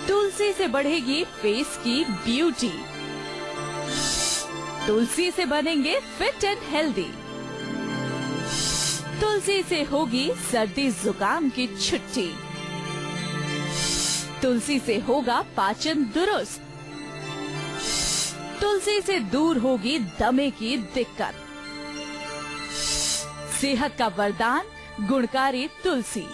तुलसी से बढ़ेगी फेस की ब्यूटी, तुलसी से बनेंगे फिट एंड हेल्दी, तुलसी से होगी सर्दी जुकाम की छुट्टी, तुलसी से होगा पाचन दुरुस्त, तुलसी से दूर होगी दमे की दिक्कत। सेहत का वरदान गुणकारी तुलसी।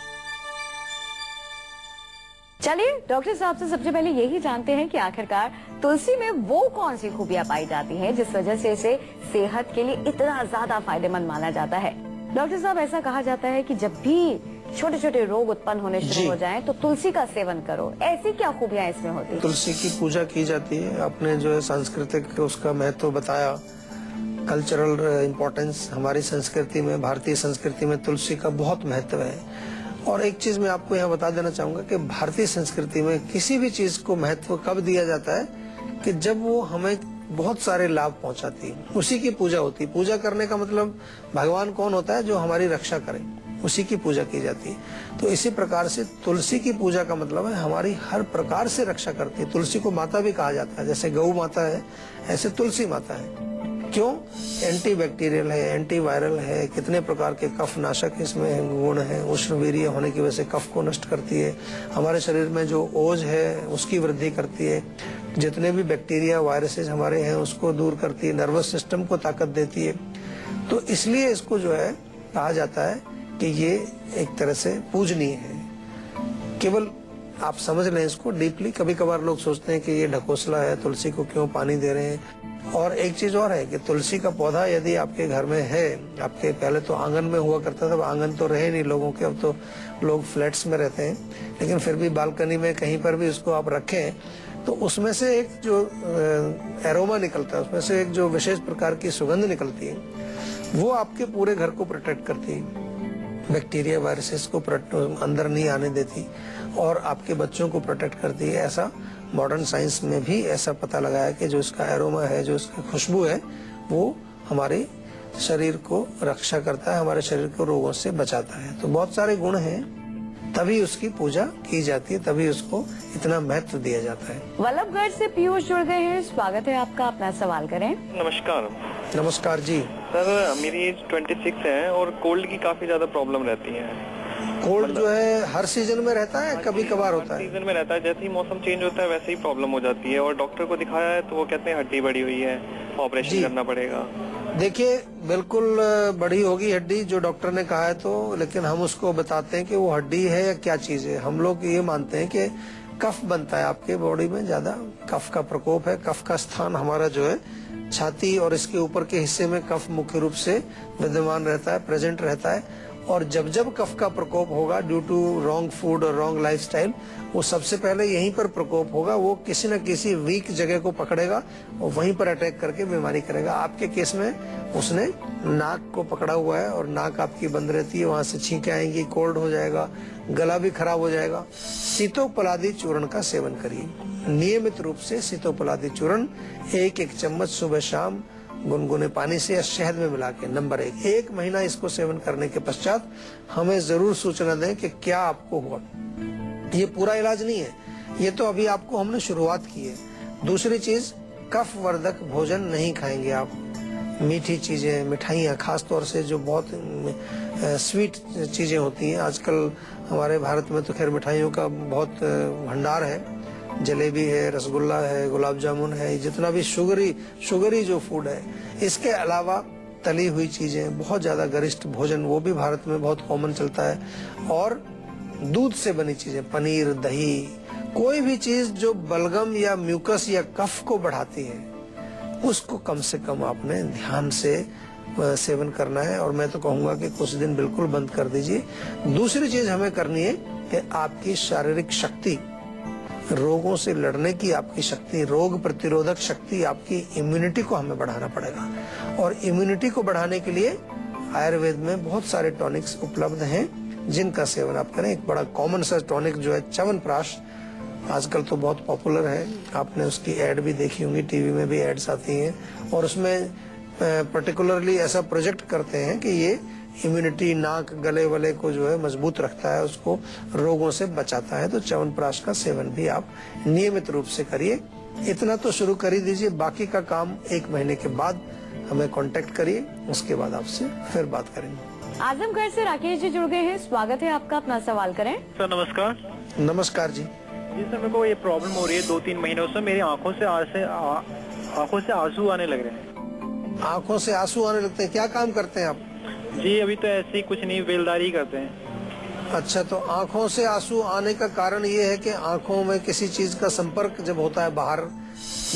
चलिए डॉक्टर साहब से सबसे पहले यही जानते हैं कि आखिरकार तुलसी में वो कौन सी खूबियां पाई जाती हैं जिस वजह से इसे सेहत के लिए इतना ज्यादा फायदेमंद माना जाता है। डॉक्टर साहब, ऐसा कहा जाता है कि जब भी छोटे छोटे रोग उत्पन्न होने शुरू हो जाएं तो तुलसी का सेवन करो। ऐसी क्या खूबियां इसमें होती है? तुलसी की पूजा की जाती है। आपने जो है सांस्कृतिक उसका महत्व बताया, कल्चरल इम्पोर्टेंस हमारी संस्कृति में, भारतीय संस्कृति में तुलसी का बहुत महत्व है। और एक चीज मैं आपको यहाँ बता देना चाहूंगा कि भारतीय संस्कृति में किसी भी चीज को महत्व कब दिया जाता है कि जब वो हमें बहुत सारे लाभ पहुंचाती है, उसी की पूजा होती है। पूजा करने का मतलब भगवान कौन होता है? जो हमारी रक्षा करे, उसी की पूजा की जाती है। तो इसी प्रकार से तुलसी की पूजा का मतलब है हमारी हर प्रकार से रक्षा करती है। तुलसी को माता भी कहा जाता है, जैसे गौ माता है ऐसे तुलसी माता है। क्यों? एंटी बैक्टीरियल है, एंटी वायरल है, कितने प्रकार के कफ नाशक इसमें गुण है। उष्णवीर्य होने की वजह से कफ को नष्ट करती है। हमारे शरीर में जो ओज है उसकी वृद्धि करती है। जितने भी बैक्टीरिया वायरसेस हमारे हैं उसको दूर करती है। नर्वस सिस्टम को ताकत देती है। तो इसलिए इसको जो है कहा जाता है कि ये एक तरह से पूजनीय है। केवल आप समझ लें इसको डीपली। कभी कभार लोग सोचते हैं कि ये ढकोसला है, तुलसी को क्यों पानी दे रहे हैं। और एक चीज और है कि तुलसी का पौधा यदि आपके घर में है, आपके पहले तो आंगन में हुआ करता था, आंगन तो रहे नहीं लोगों के, अब तो लोग फ्लैट्स में रहते हैं, लेकिन फिर भी बालकनी में कहीं पर भी उसको आप रखें तो उसमें से एक जो एरोमा निकलता है, उसमें से एक जो विशेष प्रकार की सुगंध निकलती है, वो आपके पूरे घर को प्रोटेक्ट करती है। बैक्टीरिया वायरसेस को अंदर नहीं आने देती और आपके बच्चों को प्रोटेक्ट करती है। ऐसा मॉडर्न साइंस में भी ऐसा पता लगाया कि जो इसका एरोमा है, जो इसकी खुशबू है, वो हमारे शरीर को रक्षा करता है, हमारे शरीर को रोगों से बचाता है। तो बहुत सारे गुण हैं, तभी उसकी पूजा की जाती है, तभी उसको इतना महत्व दिया जाता है। वल्लभगढ़ से पीयूष जुड़ गए हैं, स्वागत है आपका, अपना सवाल करें। नमस्कार। नमस्कार जी। सर, मेरी एज 26 है और कोल्ड की काफी ज्यादा प्रॉब्लम रहती है। कोल्ड जो है हर सीजन में रहता है, कभी कभार होता है? सीजन में रहता है, जैसे ही मौसम चेंज होता है वैसे ही प्रॉब्लम हो जाती है। और डॉक्टर को दिखाया है तो वो कहते हैं हड्डी बढ़ी हुई है, ऑपरेशन करना पड़ेगा। देखिए, बिल्कुल बड़ी होगी हड्डी जो डॉक्टर ने कहा है तो, लेकिन हम उसको बताते हैं कि वो हड्डी है या क्या चीज है। हम लोग ये मानते हैं कि कफ बनता है आपके बॉडी में, ज्यादा कफ का प्रकोप है। कफ का स्थान हमारा जो है छाती और इसके ऊपर के हिस्से में कफ मुख्य रूप से विद्यमान रहता है, प्रेजेंट रहता है। और जब जब कफ का प्रकोप होगा ड्यू टू रॉन्ग फूड और रॉन्ग लाइफस्टाइल, वो सबसे पहले यहीं पर प्रकोप होगा। वो किसी न किसी वीक जगह को पकड़ेगा और वहीं पर अटैक करके बीमारी करेगा। आपके केस में उसने नाक को पकड़ा हुआ है और नाक आपकी बंद रहती है, वहां से छींकें आएंगी, कोल्ड हो जाएगा, गला भी खराब हो जाएगा। सीतोपलादी चूर्ण का सेवन करिए नियमित रूप से। सीतोपलादी चूर्ण 1-1 चम्मच सुबह शाम गुनगुने पानी से या शहद में मिला के। नंबर 1 महीना इसको सेवन करने के पश्चात हमें जरूर सूचना दें कि क्या आपको हुआ। ये पूरा इलाज नहीं है, ये तो अभी आपको हमने शुरुआत की है। दूसरी चीज, कफ वर्धक भोजन नहीं खाएंगे आप। मीठी चीजें, मिठाइयाँ, खास तौर से जो बहुत स्वीट चीजें होती हैं, आजकल हमारे भारत में तो खैर मिठाइयों का बहुत भंडार है। जलेबी है, रसगुल्ला है, गुलाब जामुन है, जितना भी शुगरी जो फूड है। इसके अलावा तली हुई चीजें, बहुत ज्यादा गरिष्ठ भोजन, वो भी भारत में बहुत कॉमन चलता है। और दूध से बनी चीजें, पनीर, दही, कोई भी चीज जो बलगम या म्यूकस या कफ को बढ़ाती है, उसको कम से कम आपने ध्यान से सेवन करना है। और मैं तो कहूंगा कि कुछ दिन बिल्कुल बंद कर दीजिए। दूसरी चीज हमें करनी है कि आपकी शारीरिक शक्ति, रोगों से लड़ने की आपकी शक्ति, रोग प्रतिरोधक शक्ति, आपकी इम्यूनिटी को हमें बढ़ाना पड़ेगा। और इम्यूनिटी को बढ़ाने के लिए आयुर्वेद में बहुत सारे टॉनिक्स उपलब्ध हैं जिनका सेवन आप करें। एक बड़ा कॉमन सा टॉनिक जो है च्यवनप्राश, आजकल तो बहुत पॉपुलर है। आपने उसकी एड भी देखी होंगी, टीवी में भी एड्स आती हैं और उसमें पर्टिकुलरली ऐसा प्रोजेक्ट करते हैं कि ये इम्यूनिटी, नाक, गले वले को जो है मजबूत रखता है, उसको रोगों से बचाता है। तो च्यवनप्राश का सेवन भी आप नियमित रूप से करिए। इतना तो शुरू कर ही दीजिए, बाकी का काम 1 महीने के बाद हमें कांटेक्ट करिए, उसके बाद आपसे फिर बात करेंगे। आजमगढ़ से राकेश जी जुड़ गए हैं, स्वागत है आपका, अपना सवाल करें। सर नमस्कार। नमस्कार जी। जी सर, मेरे को ये प्रॉब्लम हो रही है 2-3 महीनों से, मेरी आंखों से आंसू आने लग रहे हैं। आंखों से आंसू आने लगते हैं, क्या काम करते हैं आप? जी अभी तो ऐसे ही कुछ नहीं, बेलदारी करते हैं। अच्छा, तो आंखों से आंसू आने का कारण ये है कि आंखों में किसी चीज का संपर्क जब होता है, बाहर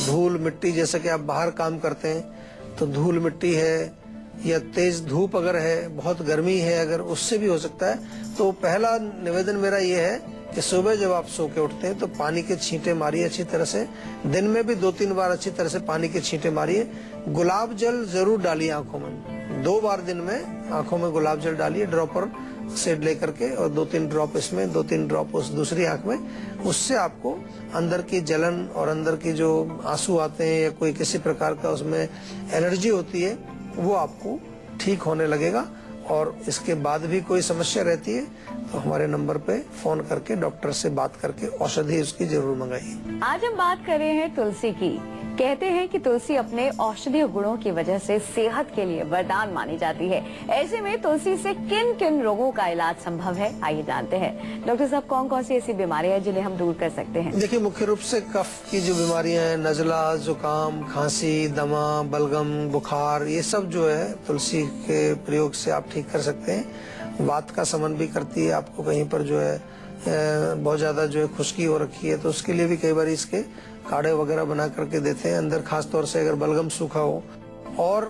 धूल मिट्टी, जैसे कि आप बाहर काम करते हैं तो धूल मिट्टी है या तेज धूप अगर है, बहुत गर्मी है अगर, उससे भी हो सकता है। तो पहला निवेदन मेरा ये है कि सुबह जब आप सो के उठते हैं तो पानी के छींटे मारिए अच्छी तरह से, दिन में भी 2-3 बार अच्छी तरह से पानी के छींटे मारिए। गुलाब जल जरूर डालिए आंखों में, 2 बार दिन में आंखों में गुलाब जल डालिए, ड्रॉपर से लेकर के, और 2-3 ड्रॉप इसमें, 2-3 ड्रॉप उस दूसरी आंख में। उससे आपको अंदर की जलन और अंदर की जो आंसू आते हैं या कोई किसी प्रकार का उसमें एलर्जी होती है, वो आपको ठीक होने लगेगा। और इसके बाद भी कोई समस्या रहती है तो हमारे नंबर पे फोन करके डॉक्टर से बात करके औषधि उसकी जरूर मंगाइए। आज हम बात कर रहे हैं तुलसी की। कहते हैं कि तुलसी अपने औषधीय गुणों की वजह से सेहत के लिए वरदान मानी जाती है। ऐसे में तुलसी से किन किन रोगों का इलाज संभव है, आइए जानते हैं। डॉक्टर साहब, कौन कौन सी ऐसी बीमारियां हैं जिन्हें हम दूर कर सकते हैं? देखिए, मुख्य रूप से कफ की जो बीमारियां हैं, नजला, जुकाम, खांसी, दमा, बलगम, बुखार, ये सब जो है तुलसी के प्रयोग से आप ठीक कर सकते हैं। वात का समन भी करती है, आपको कहीं पर जो है बहुत ज्यादा जो है खुश्की हो रखी है तो उसके लिए भी कई बार इसके काढ़े वगैरह बना करके देते हैं अंदर, खास तौर से अगर बलगम सूखा हो। और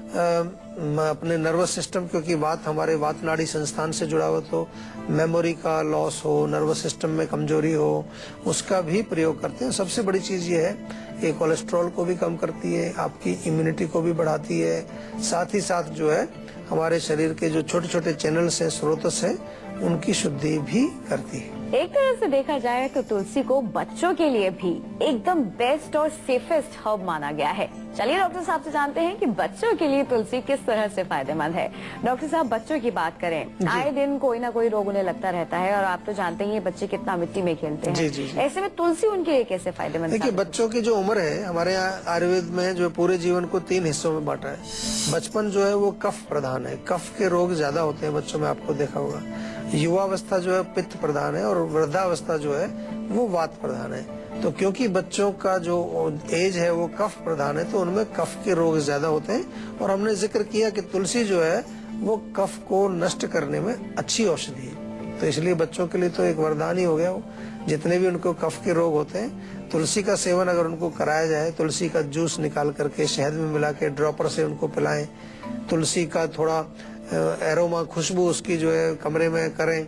अपने नर्वस सिस्टम, क्योंकि वात हमारे वात नाड़ी संस्थान से जुड़ा हो, तो मेमोरी का लॉस हो, नर्वस सिस्टम में कमजोरी हो, उसका भी प्रयोग करते हैं। सबसे बड़ी चीज ये है कि कोलेस्ट्रॉल को भी कम करती है, आपकी इम्यूनिटी को भी बढ़ाती है, साथ ही साथ जो है हमारे शरीर के जो छोटे छोटे चैनल्स हैं, स्रोतस हैं, उनकी शुद्धि भी करती है। एक तरह से देखा जाए तो तुलसी को बच्चों के लिए भी एकदम बेस्ट और सेफेस्ट हर्ब माना गया है। चलिए डॉक्टर साहब से जानते हैं कि बच्चों के लिए तुलसी किस तरह से फायदेमंद है। डॉक्टर साहब, बच्चों की बात करें, आए दिन कोई ना कोई रोग उन्हें लगता रहता है और आप तो जानते ही हैं बच्चे कितना मिट्टी में खेलते हैं। जी, जी, जी। ऐसे में तुलसी उनके लिए कैसे फायदेमंद? देखिए, बच्चों की जो उम्र है, हमारे यहाँ आयुर्वेद में जो पूरे जीवन को 3 हिस्सों में बांटा है। बचपन जो है वो कफ प्रधान है, कफ के रोग ज्यादा होते हैं बच्चों में, आपको देखा होगा। युवावस्था जो है पित्त प्रधान है और वृद्धावस्था जो है वो वात प्रधान है। तो क्योंकि बच्चों का जो एज है वो कफ प्रधान है, तो उनमें कफ के रोग ज्यादा होते हैं। और हमने जिक्र किया कि तुलसी जो है वो कफ को नष्ट करने में अच्छी औषधि है, तो इसलिए बच्चों के लिए तो एक वरदान ही हो गया वो। जितने भी उनको कफ के रोग होते हैं, तुलसी का सेवन अगर उनको कराया जाए, तुलसी का जूस निकाल करके शहद में मिला के ड्रॉपर से उनको पिलाएं, तुलसी का थोड़ा एरोमा, खुशबू उसकी जो है कमरे में करें,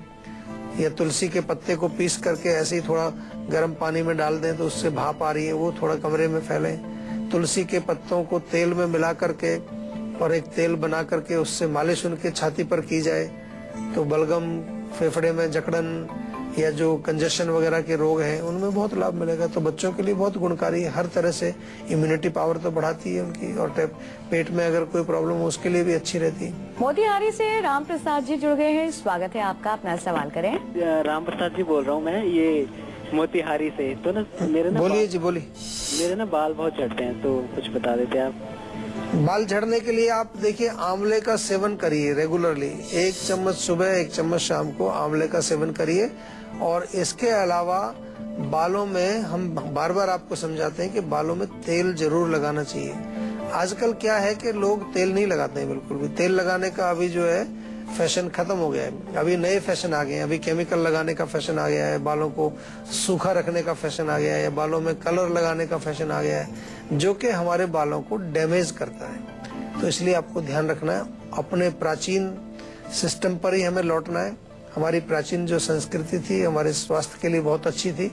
या तुलसी के पत्ते को पीस करके ऐसे ही थोड़ा गर्म पानी में डाल दें तो उससे भाप आ रही है, वो थोड़ा कमरे में फैलें। तुलसी के पत्तों को तेल में मिला करके और एक तेल बना करके उससे मालिश उनके छाती पर की जाए तो बलगम, फेफड़े में जकड़न या जो कंजेशन वगैरह के रोग हैं उनमें बहुत लाभ मिलेगा। तो बच्चों के लिए बहुत गुणकारी है, हर तरह से इम्यूनिटी पावर तो बढ़ाती है उनकी, और पेट में अगर कोई प्रॉब्लम हो उसके लिए भी अच्छी रहती है। मोतिहारी से राम प्रसाद जी जुड़ गए हैं, स्वागत है आपका, अपना सवाल करें। राम प्रसाद जी बोल रहा हूँ मैं, ये मोतिहारी से। तो ना मेरे ना बोलिए जी, बोलिए। मेरे ना बाल बहुत झड़ते हैं, तो कुछ बता देते आप। बाल झड़ने के लिए आप देखिए, आंवले का सेवन करिए रेगुलरली, 1 चम्मच सुबह 1 चम्मच शाम को आंवले का सेवन करिए। और इसके अलावा बालों में हम बार बार आपको समझाते हैं कि बालों में तेल जरूर लगाना चाहिए। आजकल क्या है कि लोग तेल नहीं लगाते हैं बिल्कुल भी, तेल लगाने का अभी जो है फैशन खत्म हो गया है। अभी नए फैशन आ गए हैं, अभी केमिकल लगाने का फैशन आ गया है, बालों को सूखा रखने का फैशन आ गया है, बालों में कलर लगाने का फैशन आ गया है, जो कि हमारे बालों को डैमेज करता है। तो इसलिए आपको ध्यान रखना है, अपने प्राचीन सिस्टम पर ही हमें लौटना है। हमारी प्राचीन जो संस्कृति थी हमारे स्वास्थ्य के लिए बहुत अच्छी थी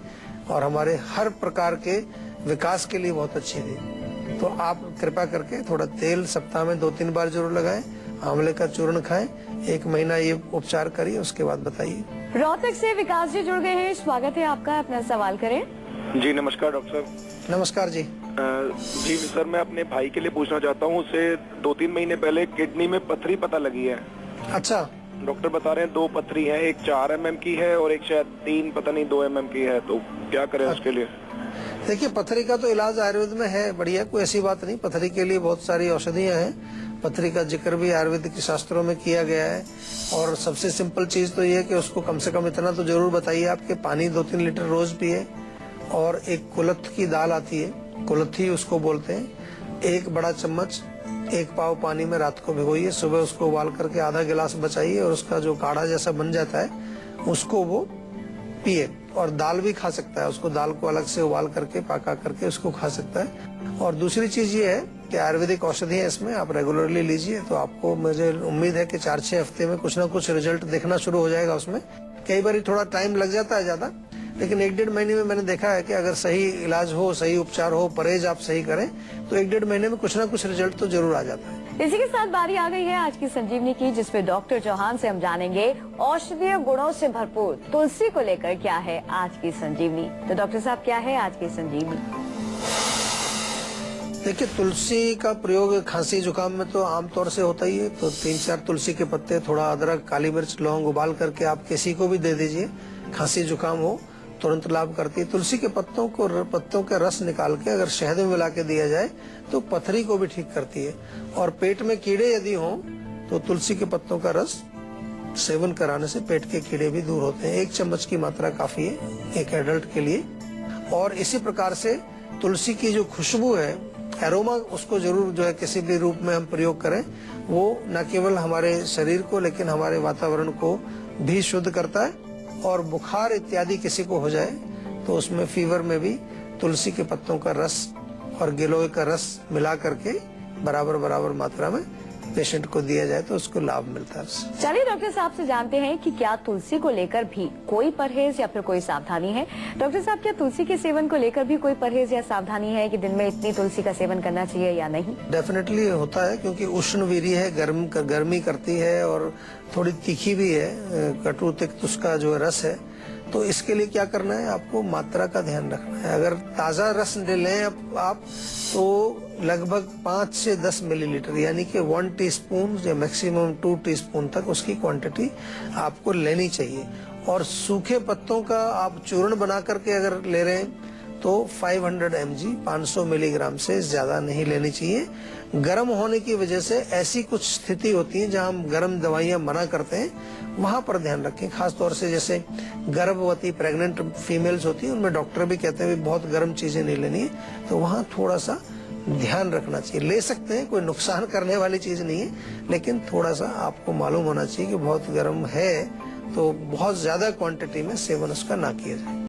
और हमारे हर प्रकार के विकास के लिए बहुत अच्छी थी। तो आप कृपा करके थोड़ा तेल सप्ताह में 2-3 बार जरूर लगाएं, आंवले का चूर्ण खाएं, 1 महीना ये उपचार करिए, उसके बाद बताइए। रोहतक से विकास जी जुड़ गए हैं, स्वागत है आपका, अपना सवाल करें। जी नमस्कार डॉक्टर साहब। नमस्कार जी। जी सर, मैं अपने भाई के लिए पूछना चाहता हूँ, उसे 2-3 महीने पहले किडनी में पथरी पता लगी है अच्छा, डॉक्टर बता रहे हैं 2 पथरी है, एक 4 mm की है और एक शायद 3 पता नहीं 2 mm की है, तो क्या करें उसके लिए? देखिए पथरी का तो इलाज आयुर्वेद में है, बढ़िया, कोई ऐसी बात नहीं। पथरी के लिए बहुत सारी औषधियां हैं। पथरी का जिक्र भी आयुर्वेदिक शास्त्रों में किया गया है। और सबसे सिंपल चीज तो ये है कि उसको कम से कम इतना तो जरूर बताइए आपके पानी 2-3 लीटर रोज पिए। और एक कुलथ की दाल आती है, कुलथी उसको बोलते हैं, 1 बड़ा चम्मच 1 पाव पानी में रात को भिगोइए, सुबह उसको उबाल करके आधा गिलास बचाइए और उसका जो काढ़ा जैसा बन जाता है उसको वो पिए। और दाल भी खा सकता है, उसको दाल को अलग से उबाल करके पका करके उसको खा सकता है। और दूसरी चीज ये है कि आयुर्वेदिक औषधि है, इसमें आप रेगुलरली लीजिए तो आपको, मुझे उम्मीद है कि 4-6 हफ्ते में कुछ ना कुछ रिजल्ट दिखना शुरू हो जाएगा उसमें। कई बार थोड़ा टाइम लग जाता है ज्यादा, लेकिन 1-1.5 महीने में मैंने देखा है कि अगर सही इलाज हो, सही उपचार हो, परहेज आप सही करें तो 1-1.5 महीने में कुछ ना कुछ रिजल्ट तो जरूर आ जाता है। इसी के साथ बारी आ गई है आज की संजीवनी की, जिसमें डॉक्टर चौहान से हम जानेंगे औषधीय गुणों से भरपूर तुलसी को लेकर क्या है आज की संजीवनी। तो डॉक्टर साहब, क्या है आज की संजीवनी? देखिए तुलसी का प्रयोग खांसी जुकाम में तो आमतौर से होता ही है। तो 3-4 तुलसी के पत्ते, थोड़ा अदरक, काली मिर्च, लौंग उबाल करके आप किसी को भी दे दीजिए, खांसी जुकाम हो तुरंत लाभ करती है। तुलसी के पत्तों का रस निकाल के अगर शहद में मिला के दिया जाए तो पथरी को भी ठीक करती है। और पेट में कीड़े यदि हों तो तुलसी के पत्तों का रस सेवन कराने से पेट के कीड़े भी दूर होते हैं। 1 चम्मच की मात्रा काफी है एक एडल्ट के लिए। और इसी प्रकार से तुलसी की जो खुशबू है, एरोमा, उसको जरूर जो है किसी भी रूप में हम प्रयोग करें। वो न केवल हमारे शरीर को लेकिन हमारे वातावरण को भी शुद्ध करता है। और बुखार इत्यादि किसी को हो जाए तो उसमें फीवर में भी तुलसी के पत्तों का रस और गिलोय का रस मिला करके बराबर मात्रा में पेशेंट को दिया जाए तो उसको लाभ मिलता है। चलिए डॉक्टर साहब से जानते हैं कि क्या तुलसी को लेकर भी कोई परहेज या फिर कोई सावधानी है। डॉक्टर साहब, क्या तुलसी के सेवन को लेकर भी कोई परहेज या सावधानी है कि दिन में इतनी तुलसी का सेवन करना चाहिए या नहीं? डेफिनेटली होता है, क्योंकि उष्ण वीर्य है, गर्मी करती है और थोड़ी तीखी भी है, कटु तिक्त उसका जो रस है। तो इसके लिए क्या करना है, आपको मात्रा का ध्यान रखना है। अगर ताजा रस लें आप तो लगभग 5 से 10 मिलीलीटर, यानी कि 1 टीस्पून या मैक्सिमम 2 टीस्पून तक उसकी क्वांटिटी आपको लेनी चाहिए। और सूखे पत्तों का आप चूर्ण बना करके अगर ले रहे हैं तो 500 mg 500 मिलीग्राम से ज्यादा नहीं लेनी चाहिए। गर्म होने की वजह से ऐसी कुछ स्थिति होती है जहां हम गर्म दवाइयां मना करते हैं, वहां पर ध्यान रखें। खास तौर से जैसे गर्भवती प्रेग्नेंट फीमेल्स होती हैं, उनमें डॉक्टर भी कहते हैं बहुत गर्म चीजें नहीं लेनी है, तो वहां थोड़ा सा ध्यान रखना चाहिए। ले सकते हैं, कोई नुकसान करने वाली चीज नहीं है, लेकिन थोड़ा सा आपको मालूम होना चाहिए कि बहुत गर्म है तो बहुत ज्यादा क्वांटिटी में सेवन उसका ना किया जाए।